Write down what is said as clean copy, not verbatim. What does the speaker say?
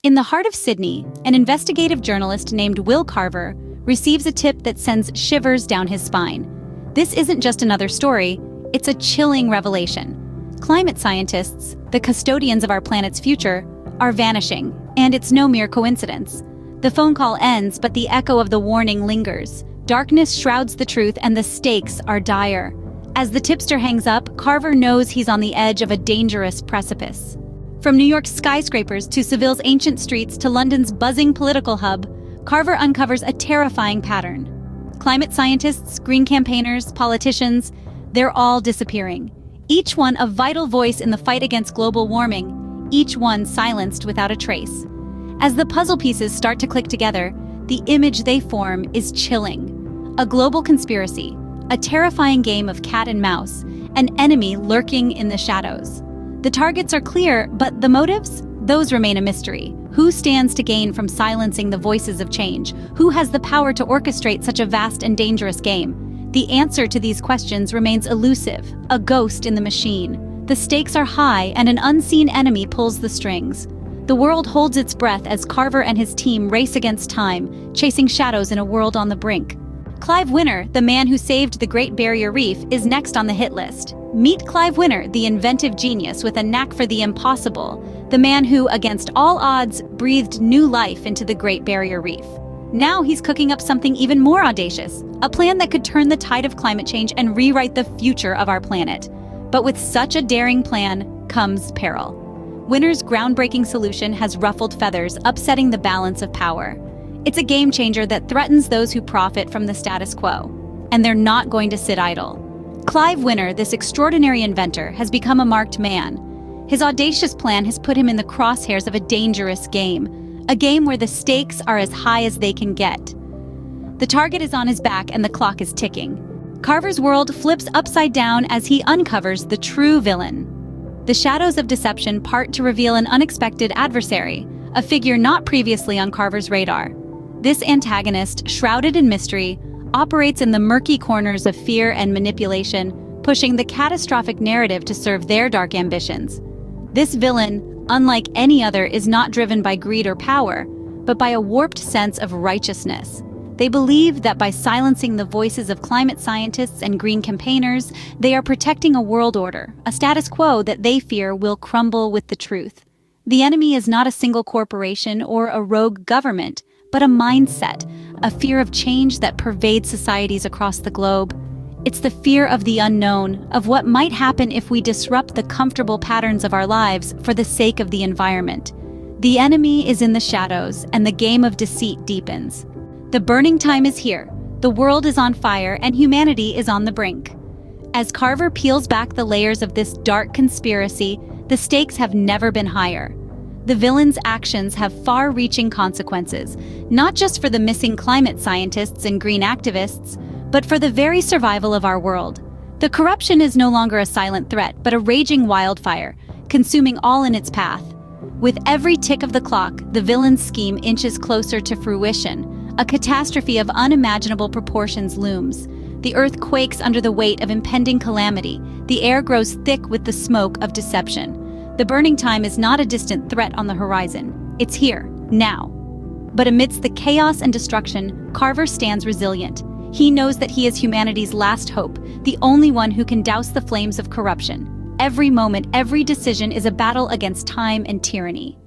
In the heart of Sydney, an investigative journalist named Will Carver receives a tip that sends shivers down his spine. This isn't just another story, it's a chilling revelation. Climate scientists, the custodians of our planet's future, are vanishing, and it's no mere coincidence. The phone call ends, but the echo of the warning lingers. Darkness shrouds the truth, and the stakes are dire. As the tipster hangs up, Carver knows he's on the edge of a dangerous precipice. From New York's skyscrapers to Seville's ancient streets to London's buzzing political hub, Carver uncovers a terrifying pattern. Climate scientists, green campaigners, politicians, they're all disappearing. Each one a vital voice in the fight against global warming, each one silenced without a trace. As the puzzle pieces start to click together, the image they form is chilling. A global conspiracy, a terrifying game of cat and mouse, an enemy lurking in the shadows. The targets are clear, but the motives? Those remain a mystery. Who stands to gain from silencing the voices of change? Who has the power to orchestrate such a vast and dangerous game? The answer to these questions remains elusive, a ghost in the machine. The stakes are high, and an unseen enemy pulls the strings. The world holds its breath as Carver and his team race against time, chasing shadows in a world on the brink. Clive Winner, the man who saved the Great Barrier Reef, is next on the hit list. Meet Clive Winner, the inventive genius with a knack for the impossible, the man who, against all odds, breathed new life into the Great Barrier Reef. Now he's cooking up something even more audacious, a plan that could turn the tide of climate change and rewrite the future of our planet. But with such a daring plan comes peril. Winner's groundbreaking solution has ruffled feathers, upsetting the balance of power. It's a game changer that threatens those who profit from the status quo, and they're not going to sit idle. Clive Winner, this extraordinary inventor, has become a marked man. His audacious plan has put him in the crosshairs of a dangerous game, a game where the stakes are as high as they can get. The target is on his back and the clock is ticking. Carver's world flips upside down as he uncovers the true villain. The shadows of deception part to reveal an unexpected adversary, a figure not previously on Carver's radar. This antagonist, shrouded in mystery, operates in the murky corners of fear and manipulation, pushing the catastrophic narrative to serve their dark ambitions. This villain, unlike any other, is not driven by greed or power, but by a warped sense of righteousness. They believe that by silencing the voices of climate scientists and green campaigners, they are protecting a world order, a status quo that they fear will crumble with the truth. The enemy is not a single corporation or a rogue government, but a mindset, a fear of change that pervades societies across the globe. It's the fear of the unknown, of what might happen if we disrupt the comfortable patterns of our lives for the sake of the environment. The enemy is in the shadows, and the game of deceit deepens. The burning time is here, the world is on fire, and humanity is on the brink. As Carver peels back the layers of this dark conspiracy, the stakes have never been higher. The villain's actions have far-reaching consequences, not just for the missing climate scientists and green activists, but for the very survival of our world. The corruption is no longer a silent threat, but a raging wildfire, consuming all in its path. With every tick of the clock, the villain's scheme inches closer to fruition. A catastrophe of unimaginable proportions looms. The earth quakes under the weight of impending calamity. The air grows thick with the smoke of deception. The burning time is not a distant threat on the horizon. It's here, now. But amidst the chaos and destruction, Carver stands resilient. He knows that he is humanity's last hope, the only one who can douse the flames of corruption. Every moment, every decision is a battle against time and tyranny.